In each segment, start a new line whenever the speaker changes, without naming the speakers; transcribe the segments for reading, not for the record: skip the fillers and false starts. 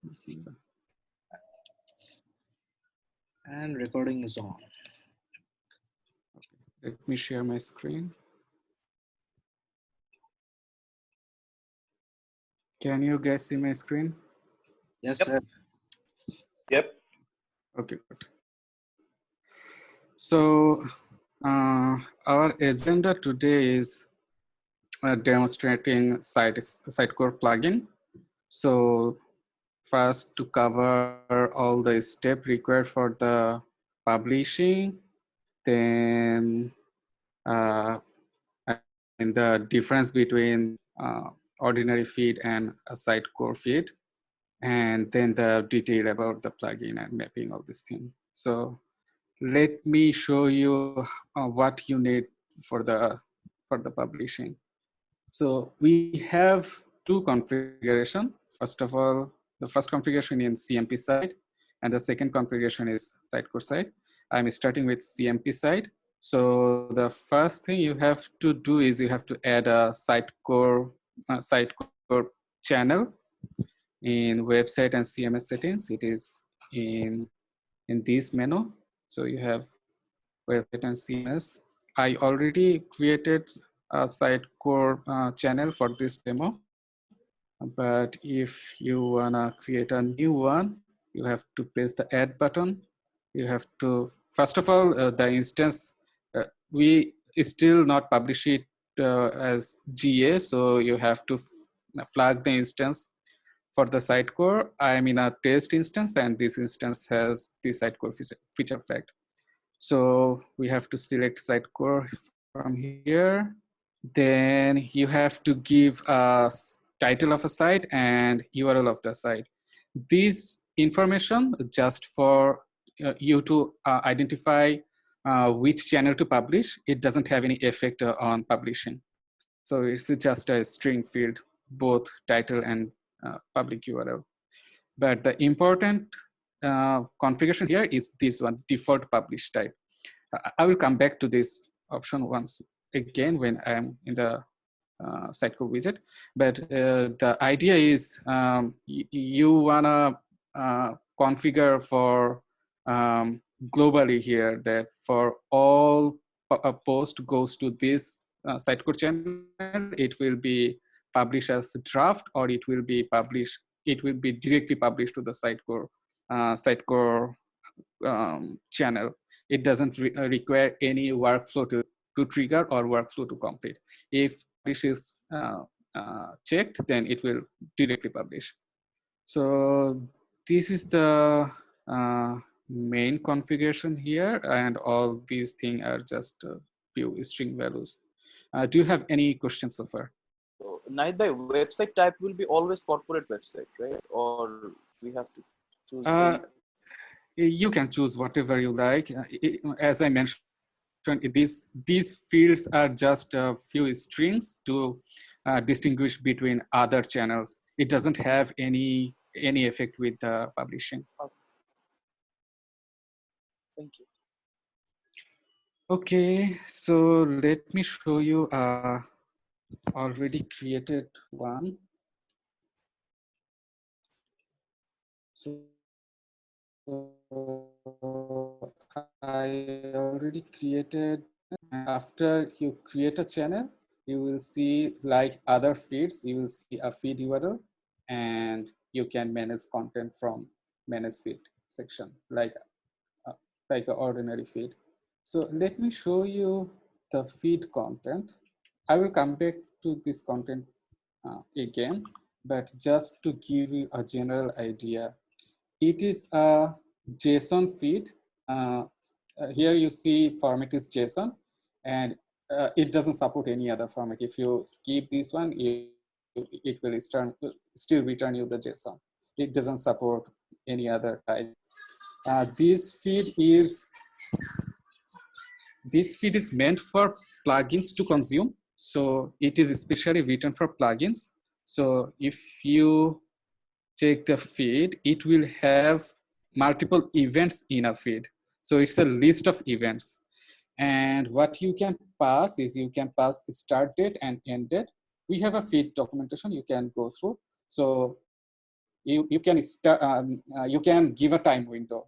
Bismillah.
And recording is on.
Let me share my screen. Can you guys see my screen?
Yes,
Yep.
sir.
Yep.
Okay, good. So our agenda today is demonstrating Sitecore plugin. So first to cover all the steps required for the publishing, then and the difference between ordinary feed and a Sitecore feed, and then the detail about the plugin and mapping all this thing. So let me show you what you need for the publishing. So we have two configuration. First of all, the first configuration in CMP side, and the second configuration is Sitecore side. I'm starting with CMP side. So the first thing you have to do is you have to add a Sitecore channel in website and CMS settings. It is in this menu. So you have website and CMS. I already created a Sitecore channel for this demo, but if you wanna create a new one, you have to press the add button. You have to, first of all, the instance, we still not publish it as GA, so you have to flag the instance. For the Sitecore, I'm in a test instance, and this instance has the Sitecore feature flag. So we have to select Sitecore from here. Then you have to give a title of a site and URL of the site. This information just for you to identify which channel to publish. It doesn't have any effect on publishing. So it's just a string field, both title and public URL. But the important configuration here is this one, default publish type. I will come back to this option once again when I'm in the Sitecore widget. But the idea is you wanna configure for globally here that for all post goes to this Sitecore channel, it will be published as draft, or it will be published. It will be directly published to the Sitecore channel. It doesn't require any workflow to trigger or workflow to complete. If publish is checked, then it will directly publish. So this is the main configuration here, and all these things are just a few string values. Do you have any questions so far?
So, Nahid bhai, website type will be always corporate website, right? Or we have to choose any?
You can choose whatever you like. As I mentioned, these fields are just a few strings to distinguish between other channels. It doesn't have any effect with publishing.
Okay. Thank you.
Okay, so let me show you already created one. So I already created, and after you create a channel, you will see like other feeds, you will see a feed URL, and you can manage content from manage feed section, uh, like an ordinary feed. So let me show you the feed content. I will come back to this content again, but just to give you a general idea, it is a JSON feed. Here you see format is JSON, and it doesn't support any other format. If you skip this one, it will still return you the JSON. It doesn't support any other type. This feed is meant for plugins to consume. So it is especially written for plugins. So if you check the feed, it will have multiple events in a feed. So it's a list of events. And what you can pass is you can pass start date and end date. We have a feed documentation you can go through. So you can start, you can give a time window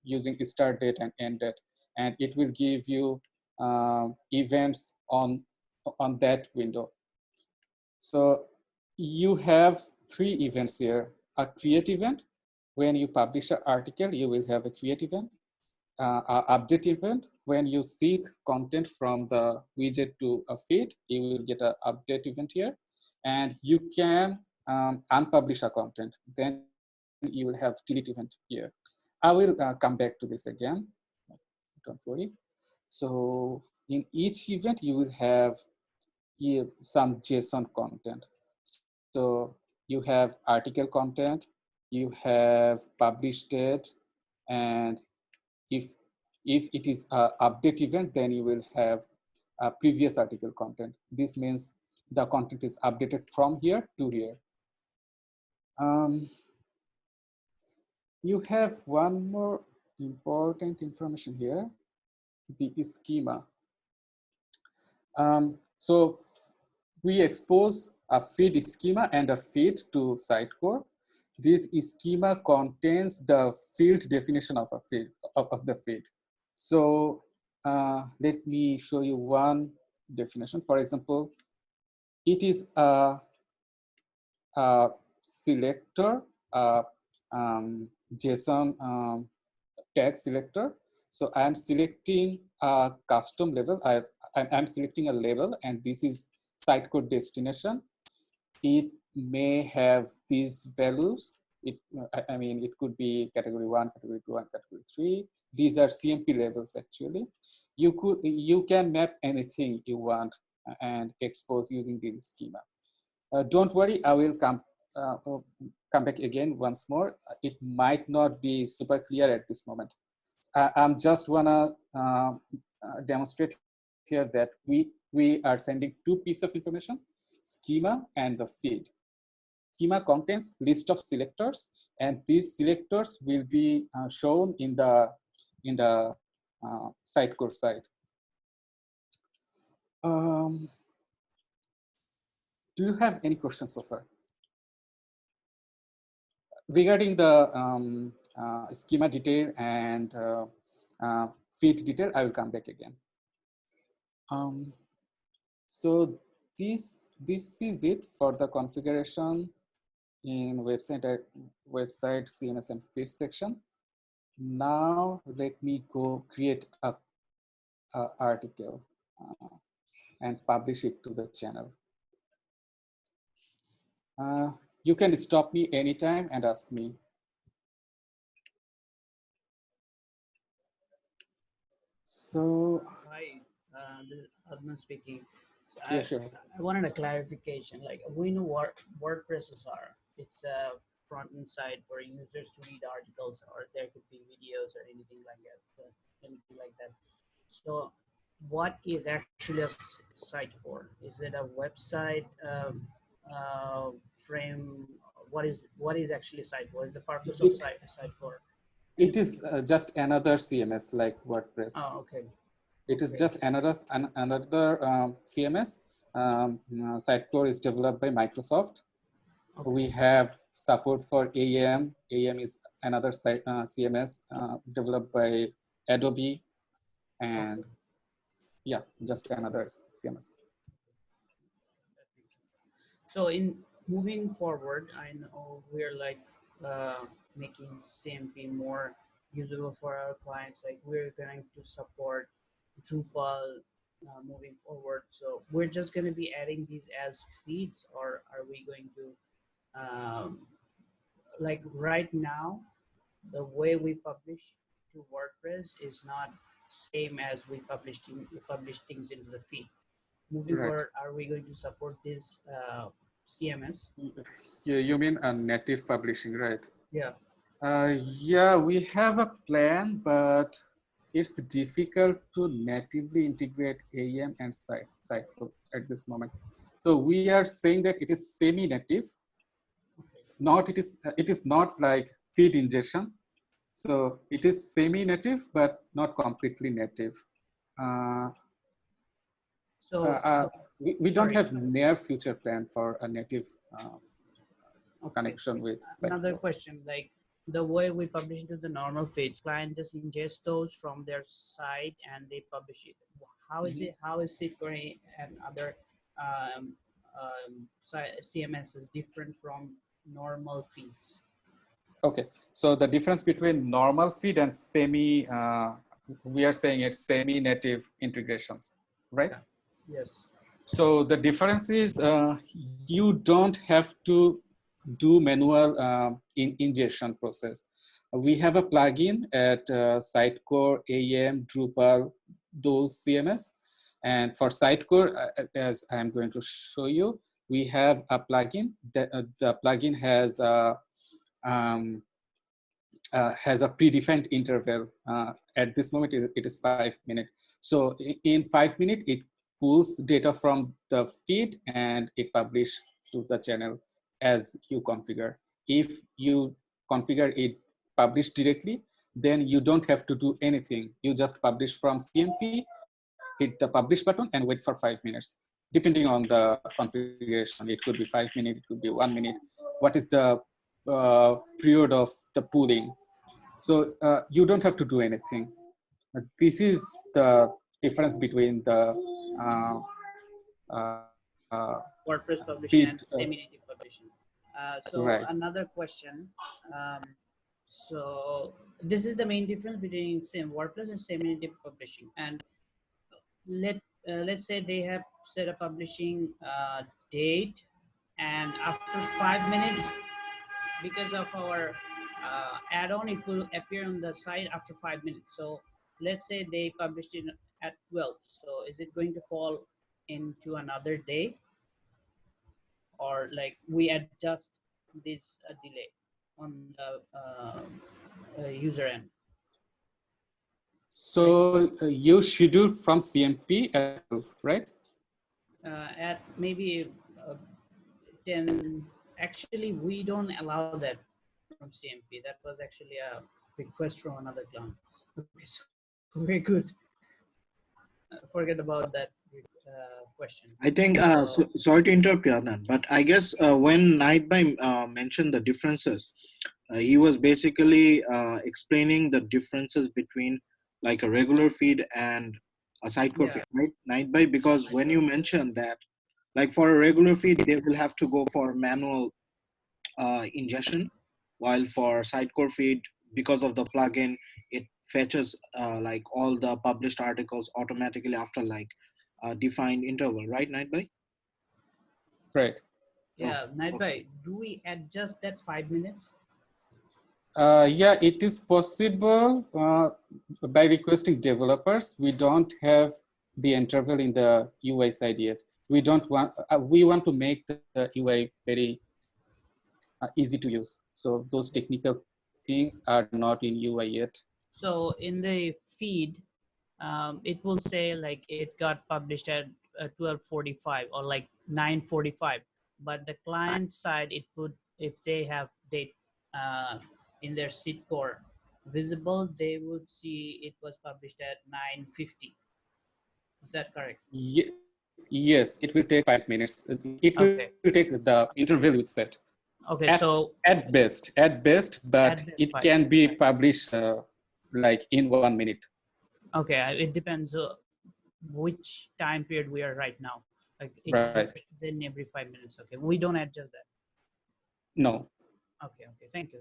using start date and end date, and it will give you events on that window. So you have 3 events here. A create event, when you publish an article, you will have a create event. Update event, when you seek content from the widget to a feed, you will get an update event here. And you can unpublish a content, then you will have delete event here. I will come back to this again, don't worry. So in each event, you will have some JSON content. So you have article content, you have published date, and if it is a update event, then you will have a previous article content. This means the content is updated from here to here. You have one more important information here, the schema. So we expose a feed schema and a feed to Sitecore. This schema contains the field definition of a feed of the feed. So let me show you one definition. For example, it is a selector, JSON tag selector. So I'm selecting a custom label. I'm selecting a label, and this is Sitecore destination. It may have these values. I mean, it could be category 1, category 2, and category 3. These are CMP labels actually. You can map anything you want and expose using this schema. Don't worry, I will come back again once more. It might not be super clear at this moment. I'm just wanna demonstrate here that we are sending 2 pieces of information, schema and the feed. Schema contains list of selectors, and these selectors will be shown in the Sitecore site. Do you have any questions so far? Regarding the schema detail and feed detail, I will come back again. So this is it for the configuration in website CMS and feed section. Now let me go create a article and publish it to the channel. You can stop me anytime and ask me. So,
hi, this is Adnan speaking. So
yeah, sure.
I wanted a clarification. Like we know what WordPresses are. It's a front end side for users to read articles, or there could be videos or anything like that. So, what is actually a site for? Is it a website frame? What is actually site for? Is the purpose of site for?
It is just another CMS like WordPress.
Oh, okay.
It is just another CMS. Sitecore is developed by Microsoft. Okay. We have support for AM. AM is another CMS developed by Adobe, and okay. Yeah, just another CMS.
So in moving forward, I know we're like making CMP more usable for our clients. Like we're going to support Drupal moving forward. So we're just going to be adding these as feeds, or are we going to like right now, the way we publish to WordPress is not same as we publish things into the feed. Moving forward, are we going to support this CMS?
You mean a native publishing, right?
Yeah.
Yeah, we have a plan, but it's difficult to natively integrate AM and Sitecore at this moment. So we are saying that it is semi-native. Okay. It is not like feed ingestion. So it is semi-native, but not completely native. We don't have near future plan for a native
Okay.
connection with
Another
Sitecore.
question, like the way we publish into the normal feeds, client just ingest those from their site and they publish it. How is
Mhm.
it? How is Sitecore and other um, CMS is different from normal feeds?
Okay, so the difference between normal feed and we are saying it's semi-native integrations, right?
Yeah. Yes.
So the difference is you don't have to do manual ingestion process. We have a plugin at Sitecore, AM, Drupal, those CMS. And for Sitecore, as I'm going to show you, we have a plugin. The plugin um, has a predefined interval. At this moment, it is 5 minutes. So in 5 minutes, it pulls data from the feed and it publish to the channel as you configure. If you configure it publish directly, then you don't have to do anything. You just publish from CMP, hit the publish button and wait for 5 minutes. Depending on the configuration, it could be 5 minutes, it could be 1 minute. What is the period of the pooling? So you don't have to do anything. This is the difference between the uh, uh,
WordPress
feed.
publishing and semi-native publishing.
Right.
So another question. Um, so this is the main difference between same WordPress and semi-native publishing. And let's say they have set a publishing date, and after 5 minutes, because of our add-on, it will appear on the site after 5 minutes. So let's say they published it at 12. So is it going to fall into another day, or like we adjust this delay on the user end, like
So you schedule from CMP at 12, right?
at maybe 10. Actually, we don't allow that from CMP. That was actually a request from another client. Okay, so very good. Forget about that question.
I think,
So
sorry to interrupt you, Adnan, but I guess when Nightby mentioned the differences, he was basically explaining the differences between like a regular feed and a sidecore
yeah,
feed, right? Nightby, because when you mentioned that, like for a regular feed, they will have to go for manual ingestion, while for Sitecore feed, because of the plugin, it fetches like all the published articles automatically after like a defined interval, right, Nightby?
Right.
Oh,
yeah,
okay.
Nightby, do we adjust that 5 minutes?
Yeah, it is possible by requesting developers. We don't have the interval in the UI side yet. We don't want. We want to make the UI very easy to use. So those technical things are not in UI yet.
So in the feed, it will say like it got published at 12:45 or like 9:45, but the client side it would, if they have date uh, in their seed core visible, they would see it was published at 9:50. Is that correct?
Yes, it will take 5 minutes. It will take
Okay.
the interval you set
Okay, so
at best, but
at best
it
five.
can be published like in 1 minute.
Okay, it depends which time period we are right now. Like it
Right.
refreshes in every 5 minutes. Okay, we don't adjust that.
No.
Okay, okay, thank you.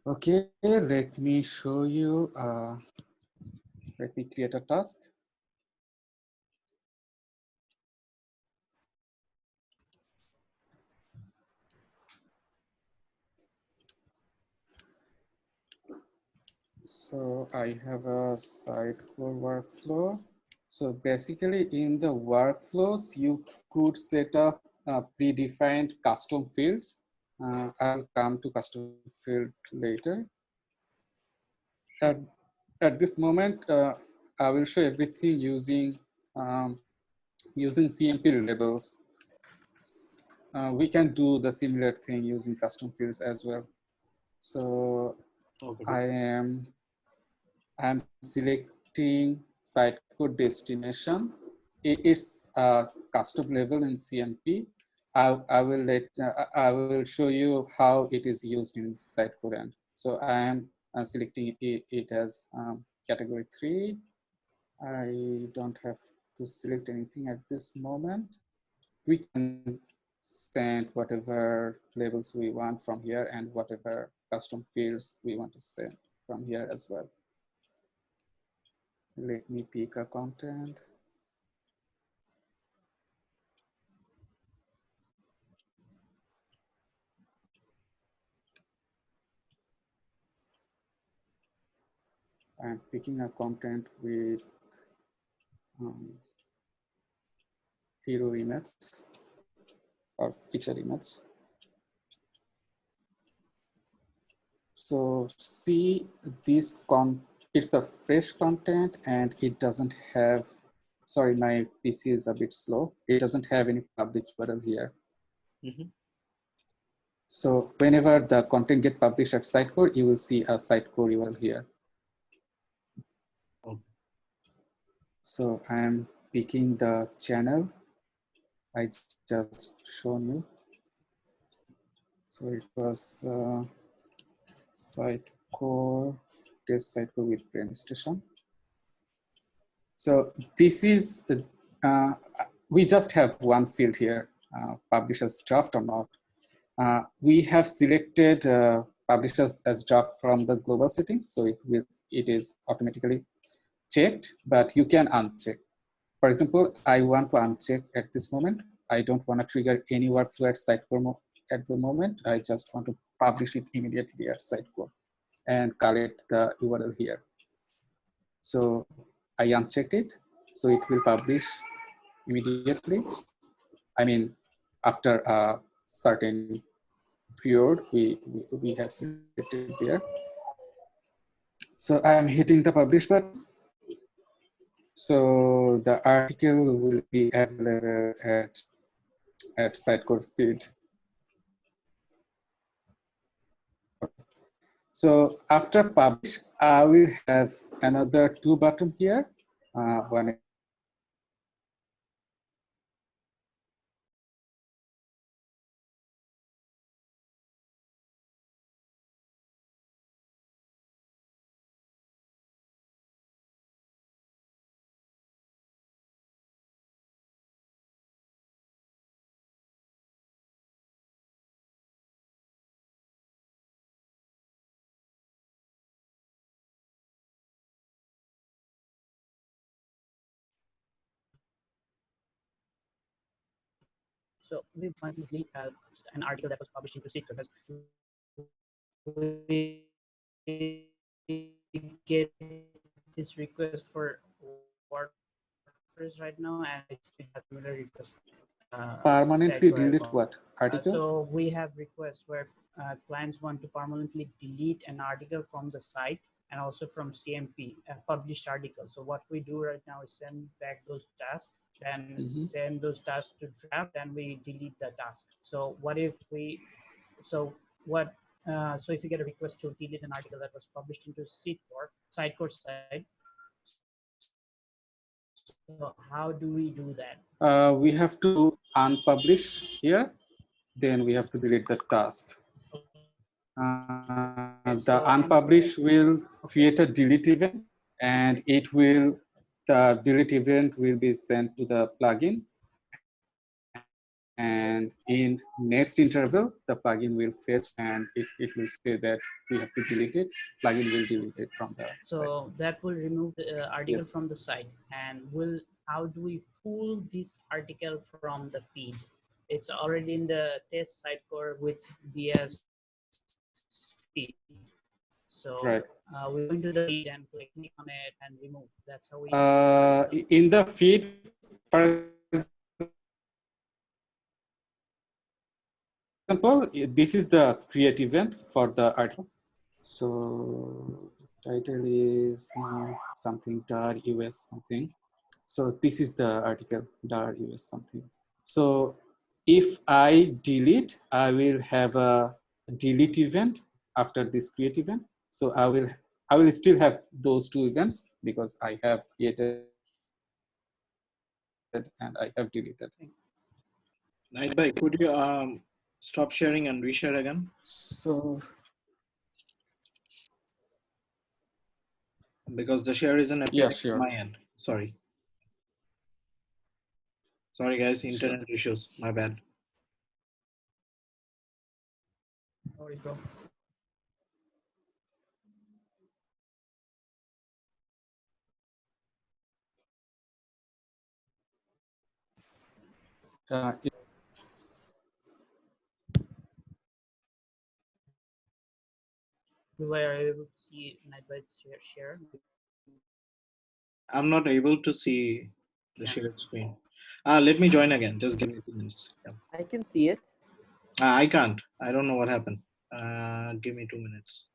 Okay, let me show you. Let me create a task. So I have a Sitecore workflow. So basically in the workflows, you could set up predefined custom fields. I'll come to custom field later. At, at this moment, I will show everything um, using CMP labels. We can do the similar thing using custom fields as well. So
Okay,
I am selecting Sitecore destination. It is a custom label in CMP. I will show you how it is used in Sitecore end. So I am selecting it as category 3. I don't have to select anything at this moment. We can send whatever labels we want from here and whatever custom fields we want to send from here as well. Let me pick a content. I'm picking a content with hero image or feature image. So see this it's a fresh content and it doesn't have, sorry, my PC is a bit slow. It doesn't have any public URL here.
Mm-hmm.
So whenever the content get published at Sitecore, you will see a Sitecore URL here.
Okay.
So I'm picking the channel I just shown you. So it was Sitecore, test Sitecore with brain station. So this is, we just have one field here, publishers draft or not. We have selected publishers as draft from the global settings, so it is automatically checked, but you can uncheck. For example, I want to uncheck at this moment. I don't want to trigger any workflow at Sitecore at the moment. I just want to publish it immediately at Sitecore and collect the URL here. So I unchecked it, so it will publish immediately. I mean, after a certain period we have selected there. So I am hitting the publish button. So the article will be available at Sitecore feed. So after publish, I will have another 2 button here. One is
So we might delete an article that was published into Sitecore because we get this request for WordPress right now, and it's we have similar request.
permanently delete what article?
So we have requests where clients want to permanently delete an article from the site and also from CMP, a published article. So what we do right now is send back those tasks, then send those tasks to draft, and we delete the task. So what if we, so what, so if you get a request to delete an article that was published into Sitecore site, so how do we do that?
We have to unpublish here, then we have to delete the task. The unpublish will create a delete event, and it will, the delete event will be sent to the plugin, and in next interval the plugin will fetch and it will say that we have to delete it. Plugin will delete it from the
so
site.
that will remove the article
Yes.
from the site, and will, how do we pull this article from the feed? It's already in the test Sitecore with BS feed. So
Right.
we go into the feed and click on it and remove. That's how we
in the feed, for example, this is the create event for the article. So title is something .us something. So this is the article .us something. So if I delete, I will have a delete event after this create event. So I will still have those 2 events because I have created and I have deleted.
Night bhai, could you stop sharing and reshare again?
So
Because the share isn't
yeah,
appearing on
sure,
my end. Sorry. Sorry guys,
sure.
internet issues. My bad.
Sorry, bro.
Uh, it-
Do I are able to see Nightbite's share?
I'm not able to see the
Yeah.
shared screen. Let me join again. Just give me 2 minutes. Yeah.
I can see it.
I can't. I don't know what happened. Give me 2 minutes.